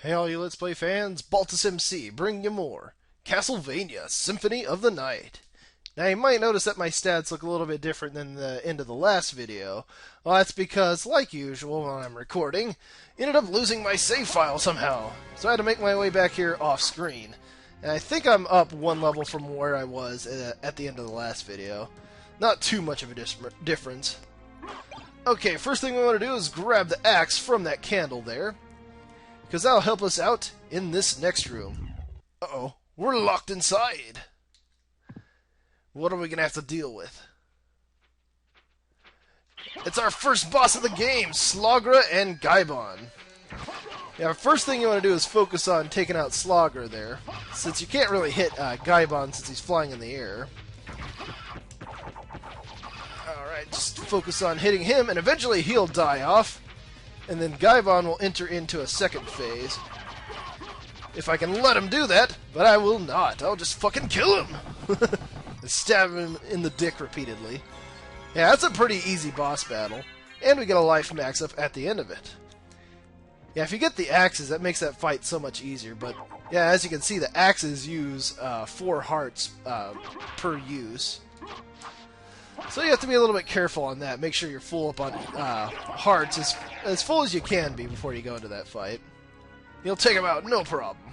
Hey all you Let's Play fans, Baltus MC, bringing you more Castlevania, Symphony of the Night. Now you might notice that my stats look a little bit different than the end of the last video. Well, that's because, like usual when I'm recording, I ended up losing my save file somehow. So I had to make my way back here off screen. And I think I'm up one level from where I was at the end of the last video. Not too much of a difference. Okay, first thing we want to do is grab the axe from that candle there, because that'll help us out in this next room. Uh-oh, we're locked inside. What are we going to have to deal with? It's our first boss of the game, Slagra and Gaibon. Yeah, first thing you want to do is focus on taking out Slagra there, since you can't really hit Gaibon since he's flying in the air. Alright, just focus on hitting him, and eventually he'll die off. And then Gaibon will enter into a second phase. If I can let him do that, but I will not. I'll just fucking kill him! And stab him in the dick repeatedly. Yeah, that's a pretty easy boss battle. And we get a life max up at the end of it. Yeah, if you get the axes, that makes that fight so much easier. But, yeah, as you can see, the axes use 4 hearts per use. So you have to be a little bit careful on that. Make sure you're full up on hearts, as full as you can be before you go into that fight. You'll take them out, no problem.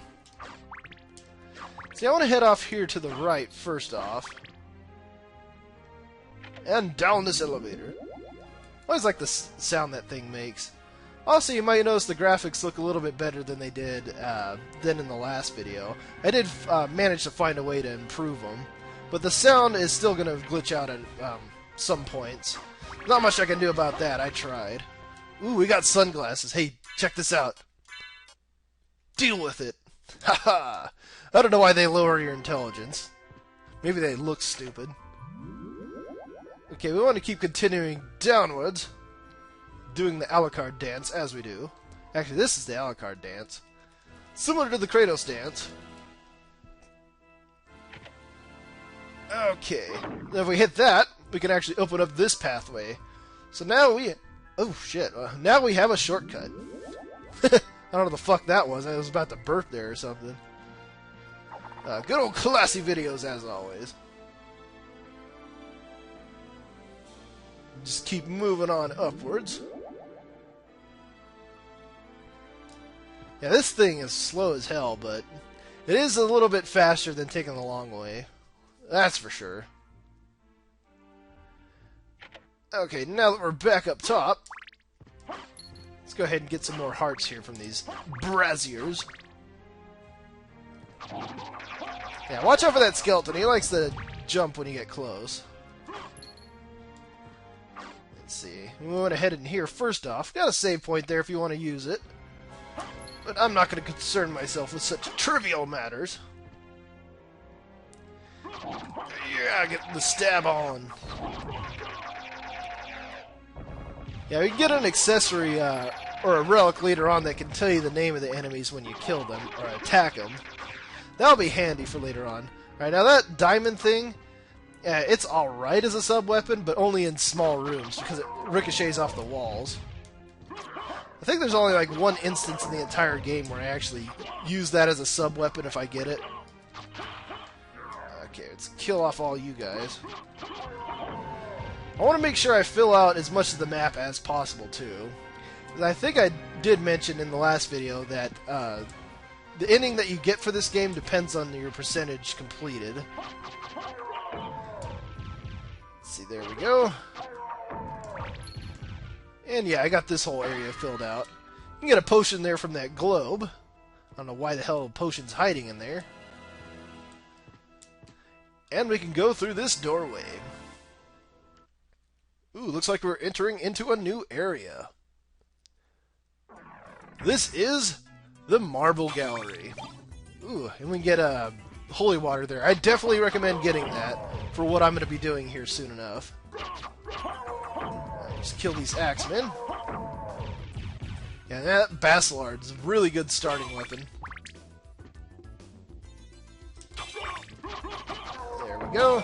See, I want to head off here to the right first off. And down this elevator. I always like the sound that thing makes. Also, you might notice the graphics look a little bit better than they did than in the last video. I did manage to find a way to improve them. But the sound is still going to glitch out at some points. Not much I can do about that. I tried. Ooh, we got sunglasses. Hey, check this out. Deal with it. Haha. I don't know why they lower your intelligence. Maybe they look stupid. Okay, we want to keep continuing downwards. Doing the Alucard dance as we do. Actually, this is the Alucard dance. Similar to the Kratos dance. Okay, now if we hit that, we can actually open up this pathway. So now we... Oh, shit. Now we have a shortcut. I don't know what the fuck that was. I was about to burp there or something. Good old classy videos, as always. Just keep moving on upwards. Yeah, this thing is slow as hell, but it is a little bit faster than taking the long way. That's for sure. Okay, now that we're back up top, let's go ahead and get some more hearts here from these braziers. Yeah, watch out for that skeleton. He likes to jump when you get close. Let's see. We want to head in here first off. Got a save point there if you want to use it. But I'm not going to concern myself with such trivial matters. Yeah, get the stab on. Yeah, we can get an accessory or a relic later on that can tell you the name of the enemies when you kill them or attack them. That'll be handy for later on. Alright, now that diamond thing, it's alright as a sub-weapon, but only in small rooms because it ricochets off the walls. I think there's only like one instance in the entire game where I actually use that as a sub-weapon if I get it. Okay, let's kill off all you guys. I want to make sure I fill out as much of the map as possible, too. I think I did mention in the last video that the ending that you get for this game depends on your percentage completed. Let's see, there we go. And yeah, I got this whole area filled out. You can get a potion there from that globe. I don't know why the hell a potion's hiding in there. And we can go through this doorway. Ooh, looks like we're entering into a new area. This is the Marble Gallery. Ooh, and we can get holy water there. I definitely recommend getting that for what I'm going to be doing here soon enough. Just kill these axemen. Yeah, that Basilard's a really good starting weapon. There we go.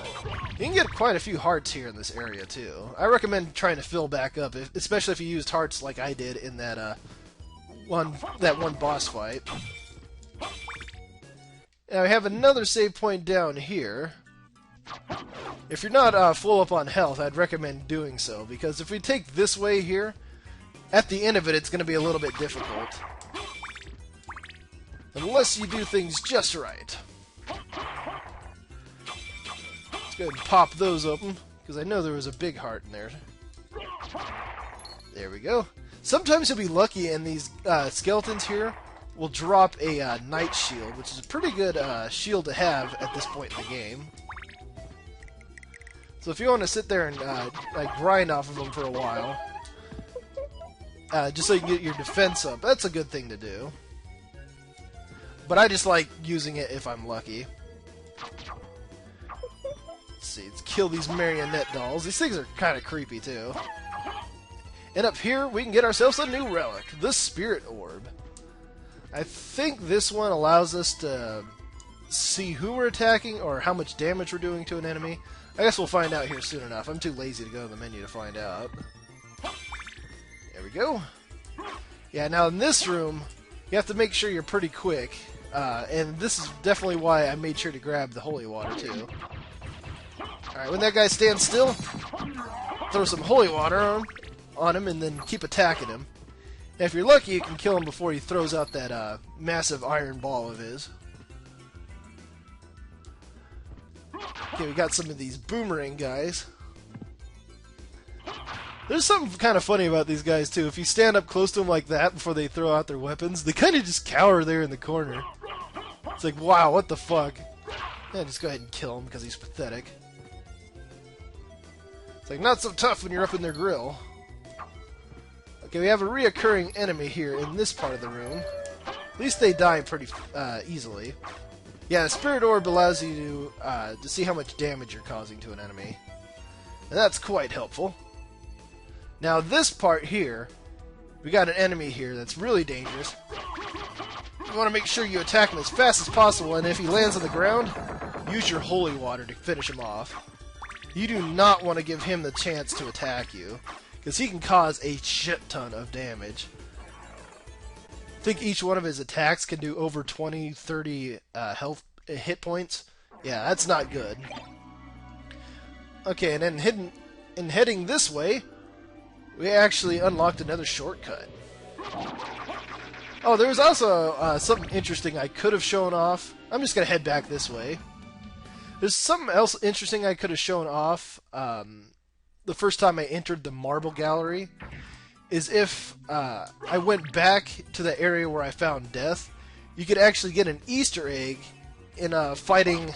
You can get quite a few hearts here in this area, too. I recommend trying to fill back up, especially if you used hearts like I did in that one boss fight. Now we have another save point down here. If you're not full up on health, I'd recommend doing so, because if we take this way here, at the end of it, it's going to be a little bit difficult. Unless you do things just right. Let's go ahead and pop those open, because I know there was a big heart in there. There we go. Sometimes you'll be lucky and these skeletons here will drop a Knight Shield, which is a pretty good shield to have at this point in the game. So if you want to sit there and like grind off of them for a while, just so you can get your defense up, that's a good thing to do. But I just like using it if I'm lucky. Let's see, let's kill these marionette dolls. These things are kind of creepy too. And up here, we can get ourselves a new relic, the Spirit Orb. I think this one allows us to see who we're attacking or how much damage we're doing to an enemy. I guess we'll find out here soon enough. I'm too lazy to go to the menu to find out. There we go. Yeah, now in this room, you have to make sure you're pretty quick. And this is definitely why I made sure to grab the holy water, too. Alright, when that guy stands still, throw some holy water on him and then keep attacking him. And if you're lucky, you can kill him before he throws out that massive iron ball of his. Okay, we got some of these boomerang guys. There's something kind of funny about these guys, too. If you stand up close to them like that before they throw out their weapons, they kind of just cower there in the corner. It's like, wow, what the fuck? Yeah, just go ahead and kill him because he's pathetic. It's like, not so tough when you're up in their grill. Okay, we have a reoccurring enemy here in this part of the room. At least they die pretty easily. Yeah, the Spirit Orb allows you to see how much damage you're causing to an enemy. And that's quite helpful. Now this part here, we got an enemy here that's really dangerous. You want to make sure you attack him as fast as possible, and if he lands on the ground, use your holy water to finish him off. You do not want to give him the chance to attack you, because he can cause a shit ton of damage. I think each one of his attacks can do over 20, 30 health hit points. Yeah, that's not good. Okay, and then heading this way, we actually unlocked another shortcut. Oh, there was also something interesting I could have shown off. I'm just going to head back this way. There's something else interesting I could have shown off the first time I entered the marble gallery. Is if I went back to the area where I found death, you could actually get an Easter egg in fighting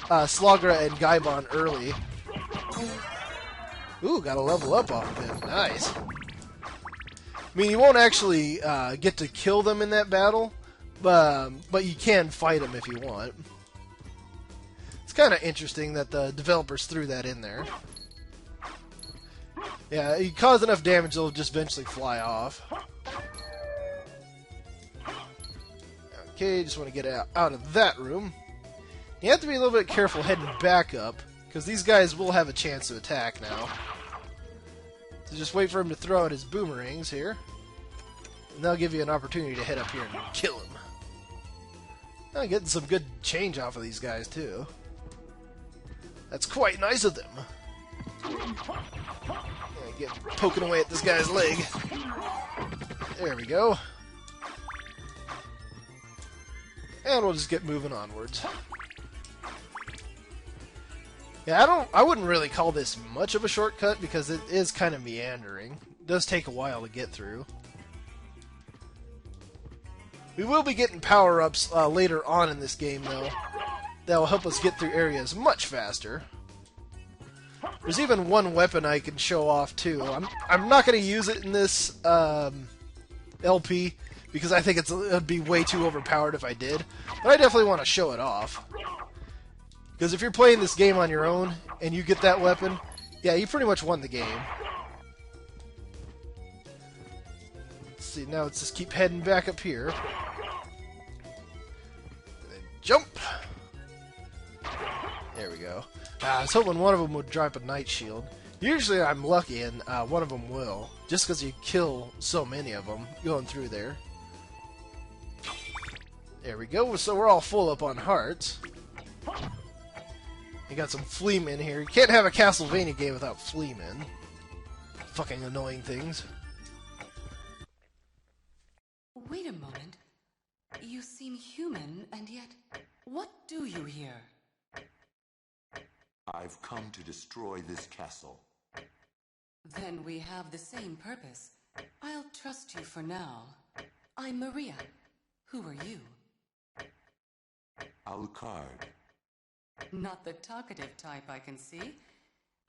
Slagra and Gaibon early. Ooh, got a level up off of him. Nice. I mean, you won't actually get to kill them in that battle, but you can fight them if you want. It's kind of interesting that the developers threw that in there. Yeah, you cause enough damage, they'll just eventually fly off. Okay, just want to get out of that room. You have to be a little bit careful heading back up, because these guys will have a chance to attack now. So just wait for him to throw out his boomerangs here, and they'll give you an opportunity to head up here and kill him. I'm getting some good change off of these guys, too. That's quite nice of them. Get poking away at this guy's leg. There we go. And we'll just get moving onwards. Yeah, I wouldn't really call this much of a shortcut because it is kind of meandering. It does take a while to get through. We will be getting power-ups later on in this game, though. That will help us get through areas much faster. There's even one weapon I can show off, too. I'm not going to use it in this LP, because I think it'd be way too overpowered if I did. But I definitely want to show it off. Because if you're playing this game on your own, and you get that weapon, yeah, you pretty much won the game. Let's see, now let's just keep heading back up here. And then jump! There we go. I was hoping one of them would drop a Knight Shield. Usually I'm lucky and one of them will. just because you kill so many of them going through there. There we go, so we're all full up on hearts. You got some Fleamen here. You can't have a Castlevania game without Fleamen. Fucking annoying things. Wait a moment. You seem human, and yet, what do you here? I've come to destroy this castle. Then we have the same purpose. I'll trust you for now. I'm Maria. Who are you? Alucard. Not the talkative type, I can see.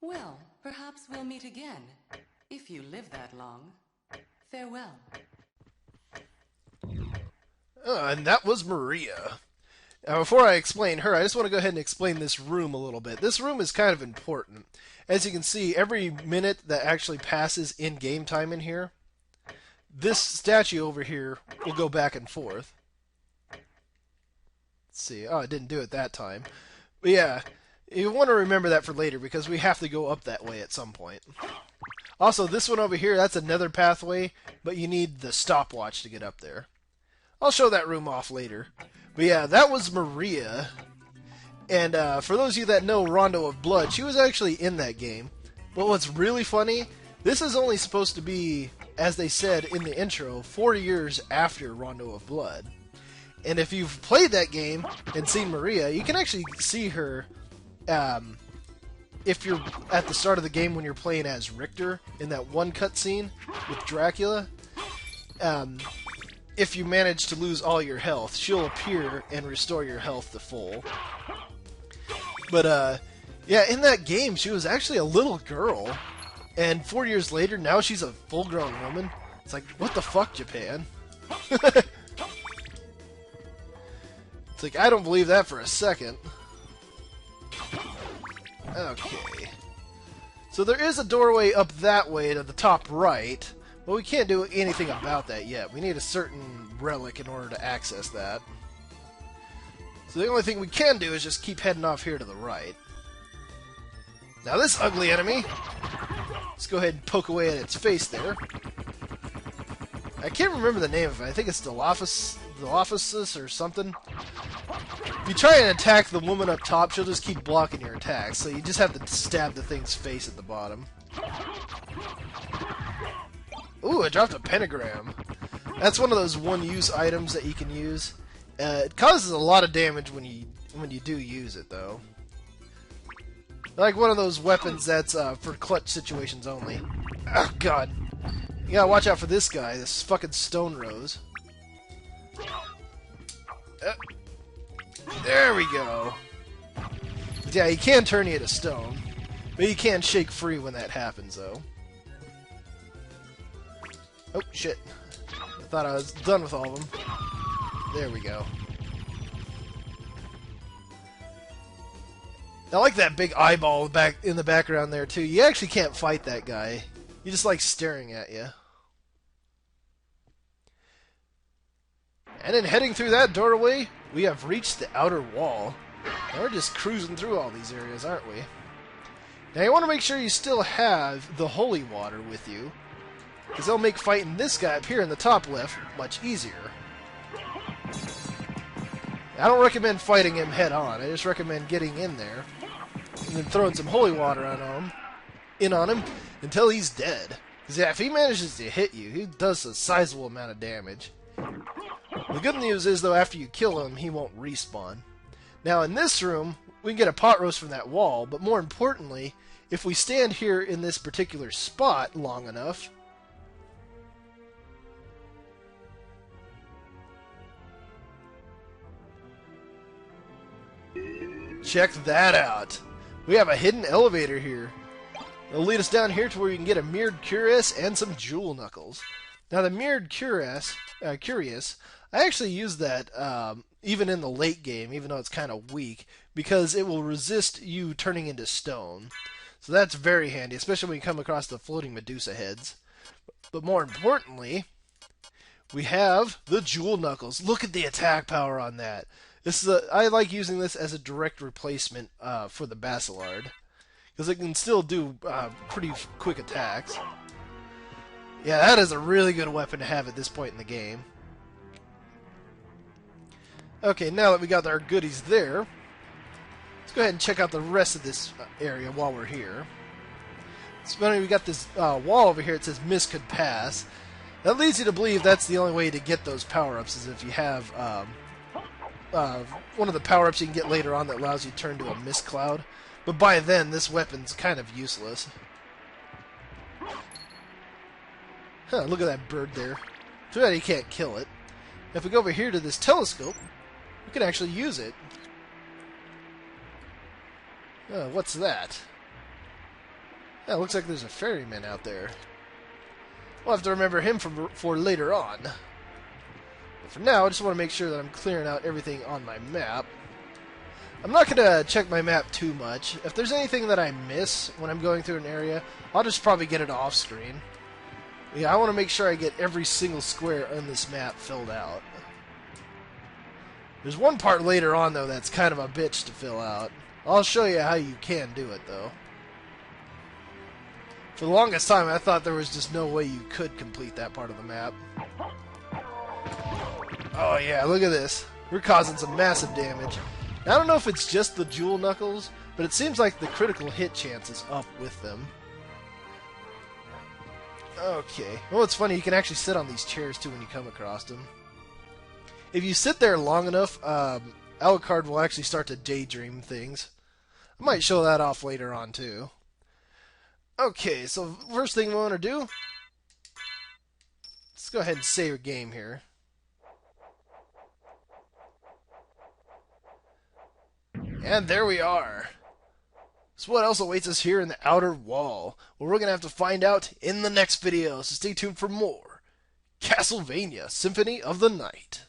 Well, perhaps we'll meet again, if you live that long. Farewell. And that was Maria. Now, before I explain her, I just want to go ahead and explain this room a little bit. This room is kind of important. As you can see, every minute that actually passes in game time in here, this statue over here will go back and forth. Let's see. Oh, I didn't do it that time. But yeah, you want to remember that for later because we have to go up that way at some point. Also, this one over here, that's another pathway, but you need the stopwatch to get up there. I'll show that room off later. But yeah, that was Maria. And for those of you that know Rondo of Blood, she was actually in that game. But what's really funny, this is only supposed to be, as they said in the intro, 4 years after Rondo of Blood. And if you've played that game and seen Maria, you can actually see her if you're at the start of the game when you're playing as Richter in that one cutscene with Dracula. If you manage to lose all your health, she'll appear and restore your health to full. But, yeah, in that game, she was actually a little girl. And 4 years later, now she's a full-grown woman. It's like, what the fuck, Japan? It's like, I don't believe that for a second. Okay. So there is a doorway up that way to the top right. But we can't do anything about that yet. We need a certain relic in order to access that. So the only thing we can do is just keep heading off here to the right. Now this ugly enemy, let's go ahead and poke away at its face there. I can't remember the name of it. I think it's Dilophosis or something. If you try and attack the woman up top, she'll just keep blocking your attacks. So you just have to stab the thing's face at the bottom. Ooh, I dropped a pentagram. That's one of those one-use items that you can use. It causes a lot of damage when you do use it, though. Like one of those weapons that's for clutch situations only. Oh, God. You gotta watch out for this guy, this fucking Stone Rose. There we go. Yeah, he can turn you to stone. But you can shake free when that happens, though. Oh, shit. I thought I was done with all of them. There we go. I like that big eyeball back in the background there, too. You actually can't fight that guy. He just likes staring at you. And then heading through that doorway, we have reached the outer wall. Now we're just cruising through all these areas, aren't we? Now you want to make sure you still have the holy water with you, because they'll make fighting this guy up here in the top left much easier. I don't recommend fighting him head on. I just recommend getting in there and then throwing some holy water on him until he's dead. Because yeah, if he manages to hit you, he does a sizable amount of damage. The good news is, though, after you kill him, he won't respawn. Now, in this room, we can get a pot roast from that wall, but more importantly, if we stand here in this particular spot long enough, check that out. We have a hidden elevator here. It'll lead us down here to where you can get a mirrored cuirass and some jewel knuckles. Now, the mirrored cuirass, I actually use that even in the late game, even though it's kind of weak, because it will resist you turning into stone. So that's very handy, especially when you come across the floating Medusa heads. But more importantly, we have the jewel knuckles. Look at the attack power on that. I like using this as a direct replacement for the Basilard, because it can still do pretty quick attacks. Yeah, that is a really good weapon to have at this point in the game. Okay, now that we got our goodies there, let's go ahead and check out the rest of this area while we're here. So we got this wall over here. It says "Mist could pass." That leads you to believe that's the only way to get those power-ups, is if you have one of the power-ups you can get later on that allows you to turn to a mist cloud. But by then, this weapon's kind of useless. Huh, look at that bird there. Too bad you can't kill it. If we go over here to this telescope, we can actually use it. What's that? Yeah, looks like there's a ferryman out there. We'll have to remember him for later on. But for now, I just want to make sure that I'm clearing out everything on my map. I'm not going to check my map too much. If there's anything that I miss when I'm going through an area, I'll just probably get it off screen. Yeah, I want to make sure I get every single square on this map filled out. There's one part later on, though, that's kind of a bitch to fill out. I'll show you how you can do it, though. For the longest time, I thought there was just no way you could complete that part of the map. Oh yeah, look at this. We're causing some massive damage. Now, I don't know if it's just the jewel knuckles, but it seems like the critical hit chance is up with them. Okay. Well, it's funny, you can actually sit on these chairs too when you come across them. If you sit there long enough, Alucard will actually start to daydream things. I might show that off later on too. Okay, so first thing we want to do, let's go ahead and save a game here. And there we are. So what else awaits us here in the outer wall? Well, we're going to have to find out in the next video, so stay tuned for more Castlevania Symphony of the Night.